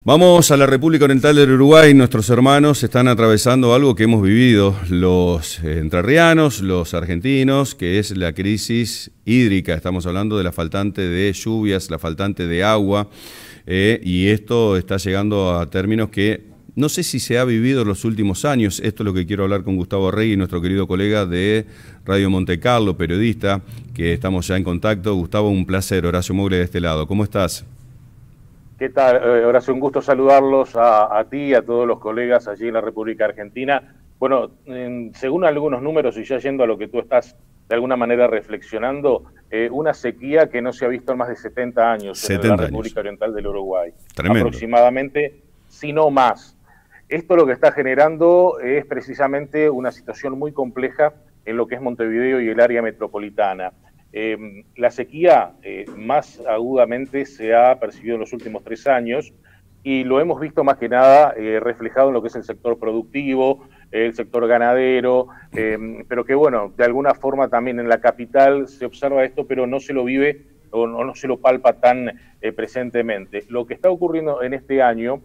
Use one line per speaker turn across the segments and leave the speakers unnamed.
Vamos a la República Oriental del Uruguay. Nuestros hermanos están atravesando algo que hemos vivido los entrerrianos, los argentinos, que es la crisis hídrica. Estamos hablando de la faltante de lluvias, la faltante de agua, y esto está llegando a términos que no sé si se ha vivido en los últimos años. Esto es lo que quiero hablar con Gustavo Regui, nuestro querido colega de Radio Monte Carlo, periodista, que estamos ya en contacto. Gustavo, un placer. Horacio Mogle de este lado. ¿Cómo estás?
¿Qué tal, Horacio? Un gusto saludarlos a ti y a todos los colegas allí en la República Argentina. Bueno, según algunos números, y ya yendo a lo que tú estás de alguna manera reflexionando, una sequía que no se ha visto en más de 70 años en la República Oriental del Uruguay.
Tremendo.
Aproximadamente, si no más. Esto lo que está generando es precisamente una situación muy compleja en lo que es Montevideo y el área metropolitana. La sequía más agudamente se ha percibido en los últimos 3 años y lo hemos visto más que nada reflejado en lo que es el sector productivo, el sector ganadero, pero que bueno, de alguna forma también en la capital se observa esto, pero no se lo vive o no se lo palpa tan presentemente. Lo que está ocurriendo en este año,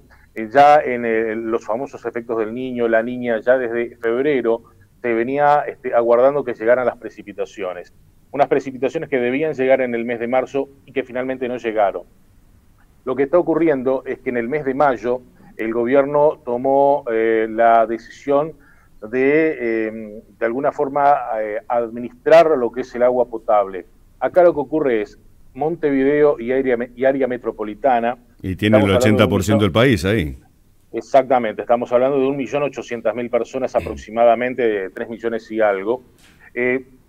ya en los famosos efectos del Niño, la Niña, ya desde febrero se venía aguardando que llegaran las precipitaciones. Unas precipitaciones que debían llegar en el mes de marzo y que finalmente no llegaron. Lo que está ocurriendo es que en el mes de mayo el gobierno tomó la decisión de alguna forma administrar lo que es el agua potable. Acá lo que ocurre es Montevideo y área metropolitana.
Y tiene el 80% del país ahí.
Exactamente, estamos hablando de 1.800.000 personas aproximadamente, de 3 millones y algo.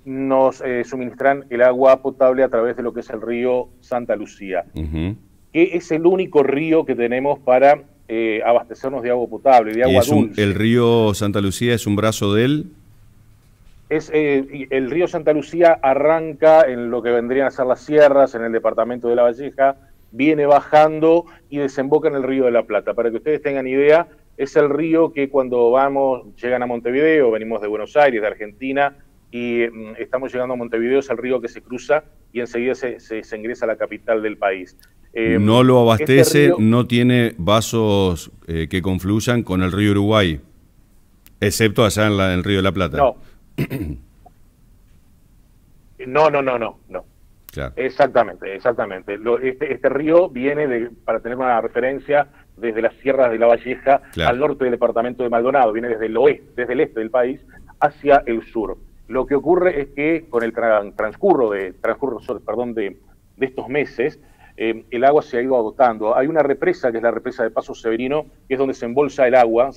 Nos suministran el agua potable a través de lo que es el río Santa Lucía, que es el único río que tenemos para abastecernos de agua potable, de agua dulce.
¿El río Santa Lucía es un brazo de él?
El río Santa Lucía arranca en lo que vendrían a ser las sierras, en el departamento de La Valleja, viene bajando y desemboca en el río de la Plata. Para que ustedes tengan idea, es el río que cuando llegan a Montevideo, venimos de Buenos Aires, de Argentina, y estamos llegando a Montevideo, es el río que se cruza y enseguida se ingresa a la capital del país.
No lo abastece, no tiene vasos que confluyan con el río Uruguay, excepto allá en el río de la Plata.
No. No.
Claro.
Exactamente. Este río viene, para tener una referencia, desde las sierras de La Valleja, claro, al norte del departamento de Maldonado, viene desde el oeste, desde el este del país, hacia el sur. Lo que ocurre es que con el transcurso de estos meses, el agua se ha ido agotando. Hay una represa, que es la represa de Paso Severino, que es donde se embalsa el agua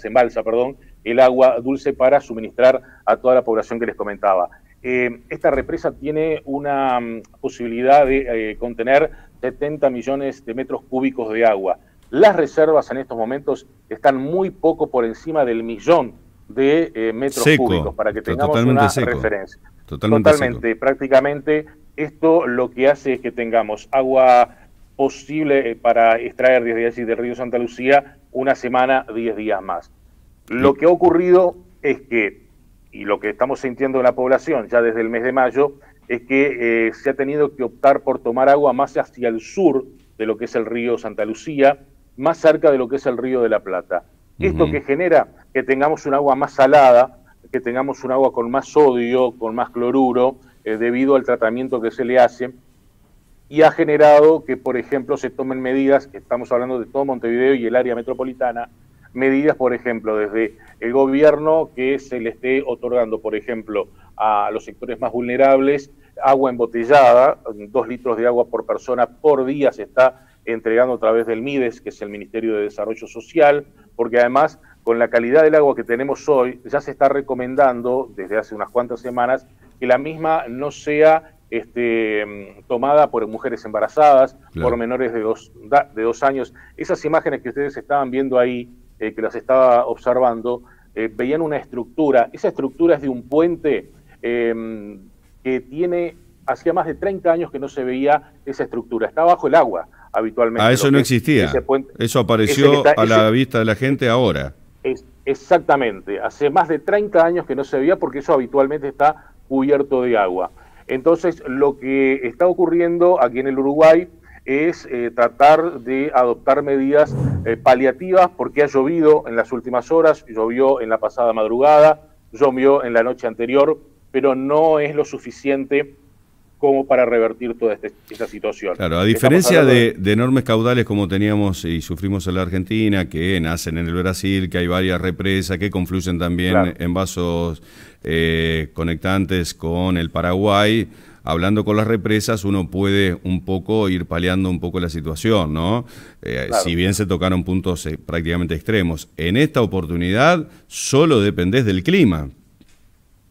dulce para suministrar a toda la población que les comentaba. Esta represa tiene una posibilidad de contener 70 millones de metros cúbicos de agua. Las reservas en estos momentos están muy poco por encima del 1.000.000 de metros cúbicos, para que tengamos una referencia. Totalmente, prácticamente esto lo que hace es que tengamos agua posible para extraer desde allí del río Santa Lucía una semana, 10 días más. Lo que ha ocurrido es que, y lo que estamos sintiendo en la población ya desde el mes de mayo, es que se ha tenido que optar por tomar agua más hacia el sur de lo que es el río Santa Lucía, más cerca de lo que es el río de la Plata. Esto que genera que tengamos un agua más salada, que tengamos un agua con más sodio, con más cloruro, debido al tratamiento que se le hace, y ha generado que, por ejemplo, se tomen medidas, que estamos hablando de todo Montevideo y el área metropolitana, medidas, por ejemplo, desde el gobierno, que se le esté otorgando, por ejemplo, a los sectores más vulnerables, agua embotellada, 2 litros de agua por persona por día se está entregando a través del MIDES, que es el Ministerio de Desarrollo Social, porque además, con la calidad del agua que tenemos hoy, ya se está recomendando desde hace unas cuantas semanas que la misma no sea tomada por mujeres embarazadas, claro, por menores de 2 años. Esas imágenes que ustedes estaban viendo ahí, que las estaba observando, veían una estructura. Esa estructura es de un puente que hacía más de 30 años que no se veía esa estructura. Está bajo el agua habitualmente.
Eso no existía. Eso apareció a la vista de la gente ahora.
Exactamente. Hace más de 30 años que no se veía, porque eso habitualmente está cubierto de agua. Entonces, lo que está ocurriendo aquí en el Uruguay es tratar de adoptar medidas paliativas, porque ha llovido en las últimas horas, llovió en la pasada madrugada, llovió en la noche anterior, pero no es lo suficiente como para revertir toda esta situación.
Claro, a diferencia de enormes caudales como teníamos y sufrimos en la Argentina, que nacen en el Brasil, que hay varias represas que confluyen también en vasos conectantes con el Paraguay, hablando con las represas uno puede un poco ir paliando un poco la situación, ¿no? Si bien se tocaron puntos prácticamente extremos. En esta oportunidad solo dependés del clima.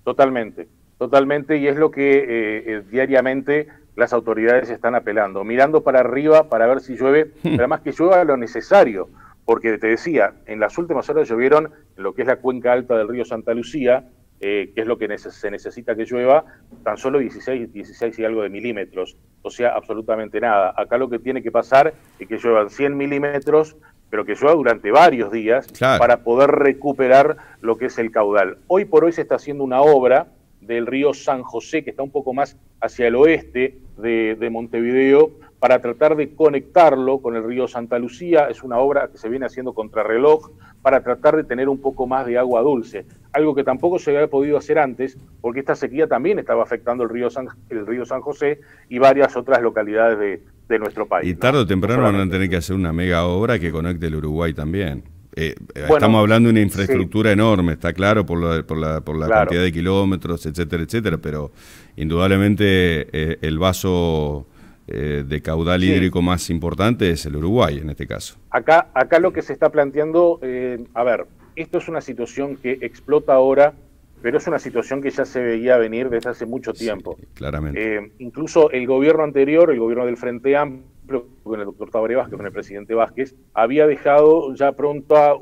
Totalmente. Totalmente, y es lo que diariamente las autoridades están apelando, mirando para arriba para ver si llueve, pero además que llueva lo necesario, porque te decía, en las últimas horas llovieron en lo que es la cuenca alta del río Santa Lucía, que es lo que se necesita que llueva, tan solo 16 y algo de milímetros, o sea, absolutamente nada. Acá lo que tiene que pasar es que lluevan 100 milímetros, pero que llueva durante varios días para poder recuperar lo que es el caudal. Hoy por hoy se está haciendo una obra del río San José, que está un poco más hacia el oeste de Montevideo, para tratar de conectarlo con el río Santa Lucía. Es una obra que se viene haciendo contrarreloj para tratar de tener un poco más de agua dulce, algo que tampoco se había podido hacer antes, porque esta sequía también estaba afectando el río San José y varias otras localidades de nuestro país.
Y tarde o temprano van a tener que hacer una mega obra que conecte el Uruguay también. Estamos hablando de una infraestructura enorme, está claro, por la cantidad de kilómetros, etcétera, etcétera, pero indudablemente el vaso de caudal hídrico más importante es el Uruguay en este caso.
Acá lo que se está planteando, a ver, esto es una situación que explota ahora, pero es una situación que ya se veía venir desde hace mucho tiempo.
Sí, claramente.
Incluso el gobierno anterior, el gobierno del Frente Amplio, con el doctor Tabaré Vázquez, con el presidente Vázquez, había dejado ya pronta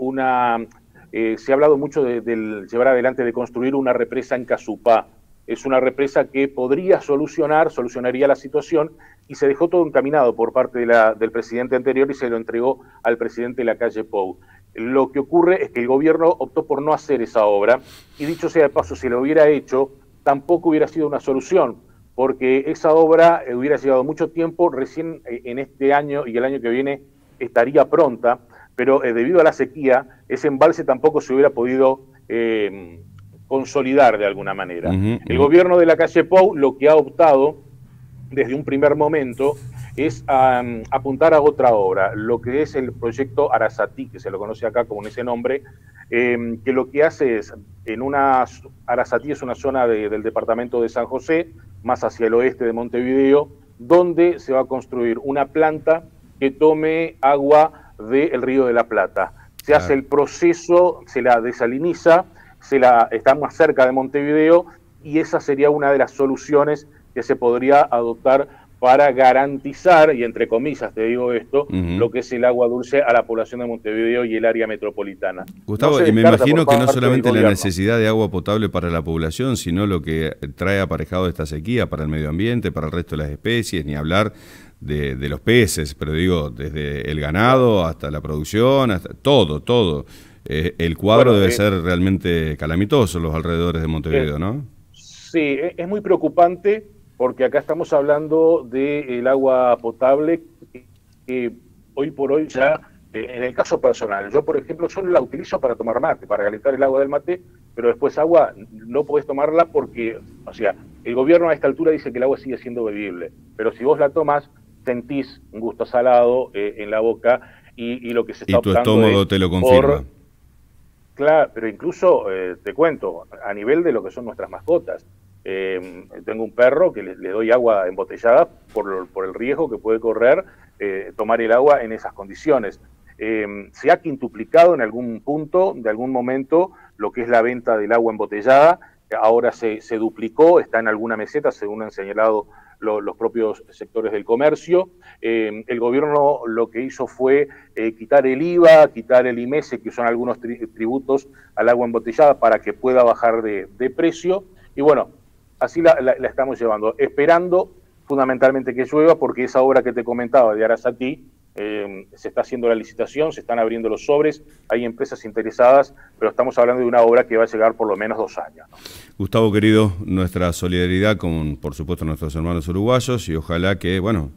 se ha hablado mucho de llevar adelante, de construir una represa en Casupá. Es una represa que podría solucionaría la situación, y se dejó todo encaminado por parte del presidente anterior y se lo entregó al presidente Lacalle Pou. Lo que ocurre es que el gobierno optó por no hacer esa obra, y dicho sea de paso, si lo hubiera hecho, tampoco hubiera sido una solución, porque esa obra hubiera llevado mucho tiempo, recién en este año y el año que viene estaría pronta, pero debido a la sequía, ese embalse tampoco se hubiera podido consolidar de alguna manera. El gobierno de Lacalle Pou lo que ha optado desde un primer momento es apuntar a otra obra, lo que es el proyecto Arasatí, que se lo conoce acá como ese nombre, que lo que hace es, Arasatí es una zona del departamento de San José, más hacia el oeste de Montevideo, donde se va a construir una planta que tome agua del Río de la Plata. Se hace el proceso, se la desaliniza, está más cerca de Montevideo, y esa sería una de las soluciones que se podría adoptar para garantizar, y entre comillas te digo esto, lo que es el agua dulce a la población de Montevideo y el área metropolitana.
Gustavo, y me imagino que no solamente la necesidad de agua potable para la población, sino lo que trae aparejado esta sequía para el medio ambiente, para el resto de las especies, ni hablar de los peces, pero digo, desde el ganado hasta la producción, hasta todo. El cuadro debe ser realmente calamitoso los alrededores de Montevideo, ¿no?
Sí, es muy preocupante, porque acá estamos hablando del agua potable, que hoy por hoy ya, en el caso personal, yo por ejemplo solo la utilizo para tomar mate, para calentar el agua del mate, pero después agua no podés tomarla porque, o sea, el gobierno a esta altura dice que el agua sigue siendo bebible, pero si vos la tomás, sentís un gusto salado en la boca, y lo que se está optando
es... Y tu estómago te lo confirma.
Claro, pero incluso, te cuento, a nivel de lo que son nuestras mascotas, tengo un perro que le doy agua embotellada por el riesgo que puede correr tomar el agua en esas condiciones. Se ha quintuplicado en algún punto, de algún momento, lo que es la venta del agua embotellada. Ahora se duplicó, está en alguna meseta, según han señalado los propios sectores del comercio. El gobierno lo que hizo fue quitar el IVA, quitar el IMESE, que son algunos tributos al agua embotellada, para que pueda bajar de precio. Y bueno, así la estamos llevando, esperando fundamentalmente que llueva, porque esa obra que te comentaba de Arasatí, se está haciendo la licitación, se están abriendo los sobres, hay empresas interesadas, pero estamos hablando de una obra que va a llegar por lo menos 2 años, ¿no?
Gustavo, querido, nuestra solidaridad con, por supuesto, nuestros hermanos uruguayos, y ojalá que, bueno,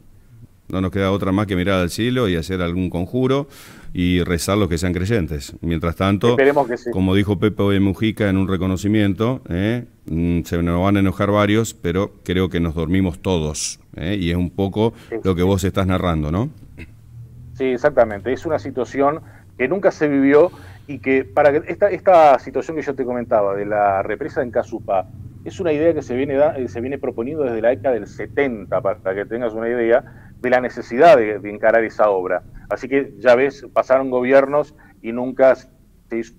No nos queda otra más que mirar al cielo y hacer algún conjuro y rezar los que sean creyentes. Mientras tanto,
esperemos que sí.
Como dijo Pepe Mujica en un reconocimiento, se nos van a enojar varios, pero creo que nos dormimos todos. Y es un poco lo que vos estás narrando, ¿no?
Sí, exactamente. Es una situación que nunca se vivió y que para esta situación que yo te comentaba de la represa en Casupá es una idea que se viene proponiendo desde la década del 70, para que tengas una idea de la necesidad de encarar esa obra. Así que ya ves, pasaron gobiernos y nunca se hizo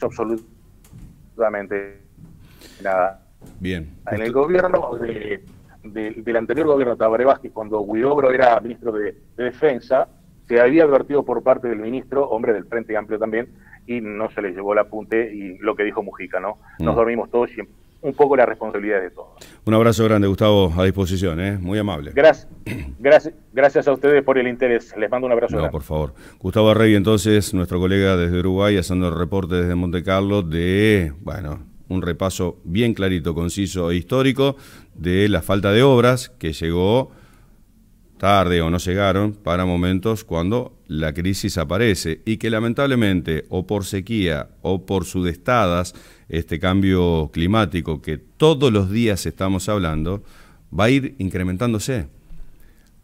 absolutamente nada.
Bien.
En el gobierno del anterior gobierno Tabaré Vázquez, cuando Huidobro era ministro de Defensa, se había advertido por parte del ministro, hombre del Frente Amplio también, y no se le llevó el apunte, y lo que dijo Mujica, ¿no? Nos dormimos todos y un poco la responsabilidad de todos.
Un abrazo grande, Gustavo, a disposición, muy amable.
Gracias a ustedes por el interés. Les mando un abrazo grande.
Por favor. Gustavo Arregui, entonces, nuestro colega desde Uruguay, haciendo el reporte desde Monte Carlo de, un repaso bien clarito, conciso e histórico de la falta de obras que llegó tarde o no llegaron para momentos cuando la crisis aparece y que lamentablemente o por sequía o por sudestadas, este cambio climático que todos los días estamos hablando, va a ir incrementándose.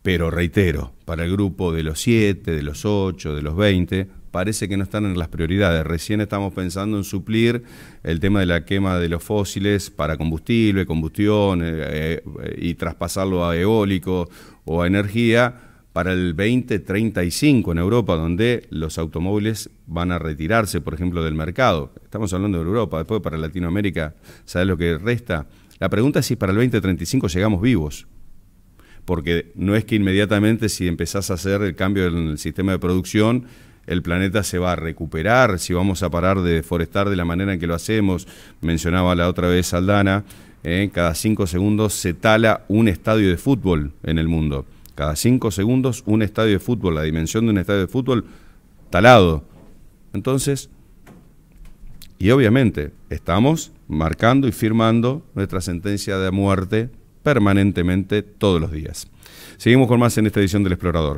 Pero reitero, para el grupo de los 7, de los 8, de los 20, parece que no están en las prioridades. Recién estamos pensando en suplir el tema de la quema de los fósiles para combustible, combustión y traspasarlo a eólico o a energía para el 2035 en Europa, donde los automóviles van a retirarse, por ejemplo, del mercado. Estamos hablando de Europa, después para Latinoamérica, ¿sabes lo que resta? La pregunta es si para el 2035 llegamos vivos. Porque no es que inmediatamente si empezás a hacer el cambio en el sistema de producción, el planeta se va a recuperar, si vamos a parar de deforestar de la manera en que lo hacemos. Mencionaba la otra vez Aldana, cada 5 segundos se tala un estadio de fútbol en el mundo. Cada 5 segundos un estadio de fútbol, la dimensión de un estadio de fútbol talado. Entonces, y obviamente estamos marcando y firmando nuestra sentencia de muerte permanentemente todos los días. Seguimos con más en esta edición del Explorador.